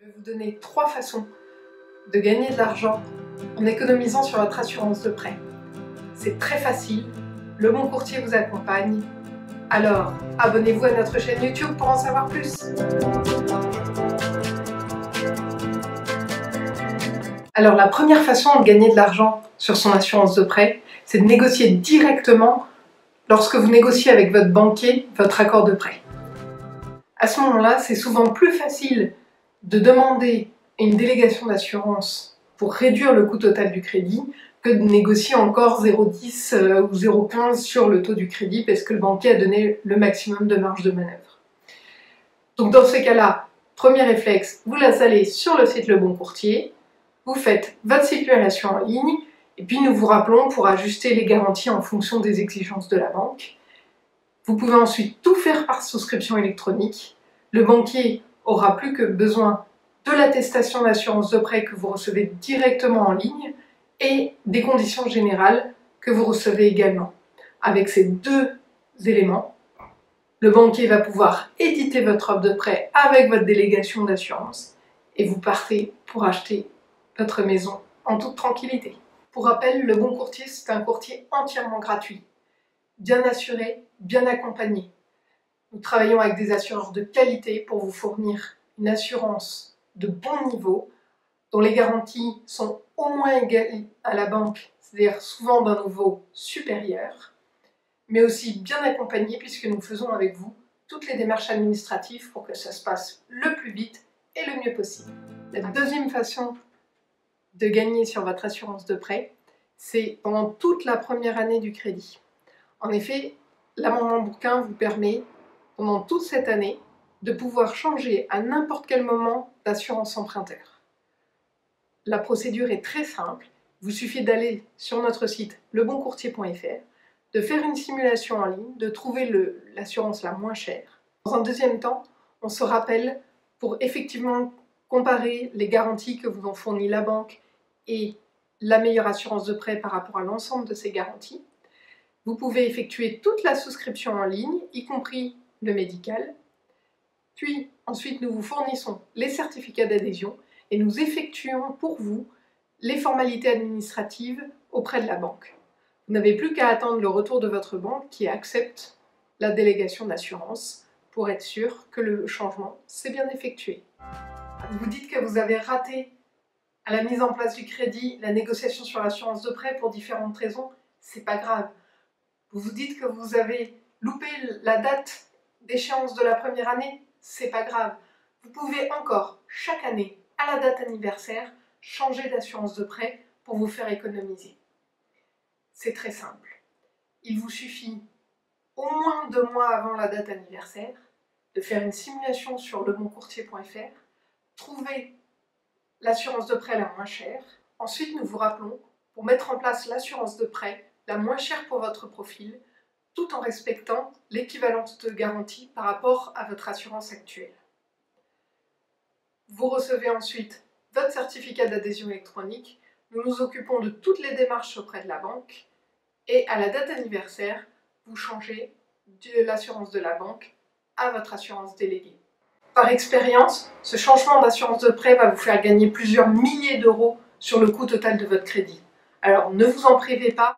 Je vais vous donner 3 façons de gagner de l'argent en économisant sur votre assurance de prêt. C'est très facile, Le Bon Courtier vous accompagne. Alors, abonnez-vous à notre chaîne YouTube pour en savoir plus. Alors, la première façon de gagner de l'argent sur son assurance de prêt, c'est de négocier directement lorsque vous négociez avec votre banquier votre accord de prêt. À ce moment-là, c'est souvent plus facile de demander une délégation d'assurance pour réduire le coût total du crédit que de négocier encore 0,10 ou 0,15 sur le taux du crédit parce que le banquier a donné le maximum de marge de manœuvre. Donc dans ces cas-là, premier réflexe, vous allez sur le site Le Bon Courtier, vous faites votre simulation en ligne et puis nous vous rappelons pour ajuster les garanties en fonction des exigences de la banque. Vous pouvez ensuite tout faire par souscription électronique. Le banquier aura plus que besoin de l'attestation d'assurance de prêt que vous recevez directement en ligne et des conditions générales que vous recevez également. Avec ces 2 éléments, le banquier va pouvoir éditer votre offre de prêt avec votre délégation d'assurance et vous partez pour acheter votre maison en toute tranquillité. Pour rappel, Le Bon Courtier, c'est un courtier entièrement gratuit, bien assuré, bien accompagné. Nous travaillons avec des assureurs de qualité pour vous fournir une assurance de bon niveau, dont les garanties sont au moins égales à la banque, c'est-à-dire souvent d'un niveau supérieur, mais aussi bien accompagné puisque nous faisons avec vous toutes les démarches administratives pour que ça se passe le plus vite et le mieux possible. La deuxième façon de gagner sur votre assurance de prêt, c'est pendant toute la première année du crédit. En effet, l'amendement bouquin vous permet, pendant toute cette année, de pouvoir changer à n'importe quel moment d'assurance emprunteur. La procédure est très simple, il vous suffit d'aller sur notre site leboncourtier.fr, de faire une simulation en ligne, de trouver l'assurance la moins chère. Dans un deuxième temps, on se rappelle pour effectivement comparer les garanties que vous ont fournies la banque et la meilleure assurance de prêt par rapport à l'ensemble de ces garanties. Vous pouvez effectuer toute la souscription en ligne, y compris le médical. Puis ensuite, nous vous fournissons les certificats d'adhésion et nous effectuons pour vous les formalités administratives auprès de la banque. Vous n'avez plus qu'à attendre le retour de votre banque qui accepte la délégation d'assurance pour être sûr que le changement s'est bien effectué. Vous vous dites que vous avez raté à la mise en place du crédit la négociation sur l'assurance de prêt pour différentes raisons, c'est pas grave. Vous vous dites que vous avez loupé la date d'échéance de la première année, c'est pas grave. Vous pouvez encore, chaque année, à la date anniversaire, changer d'assurance de prêt pour vous faire économiser. C'est très simple. Il vous suffit, au moins 2 mois avant la date anniversaire, de faire une simulation sur leboncourtier.fr, trouver l'assurance de prêt la moins chère. Ensuite, nous vous rappelons pour mettre en place l'assurance de prêt la moins chère pour votre profil, tout en respectant l'équivalence de garantie par rapport à votre assurance actuelle. Vous recevez ensuite votre certificat d'adhésion électronique. Nous nous occupons de toutes les démarches auprès de la banque et à la date anniversaire, vous changez de l'assurance de la banque à votre assurance déléguée. Par expérience, ce changement d'assurance de prêt va vous faire gagner plusieurs milliers d'euros sur le coût total de votre crédit. Alors ne vous en privez pas.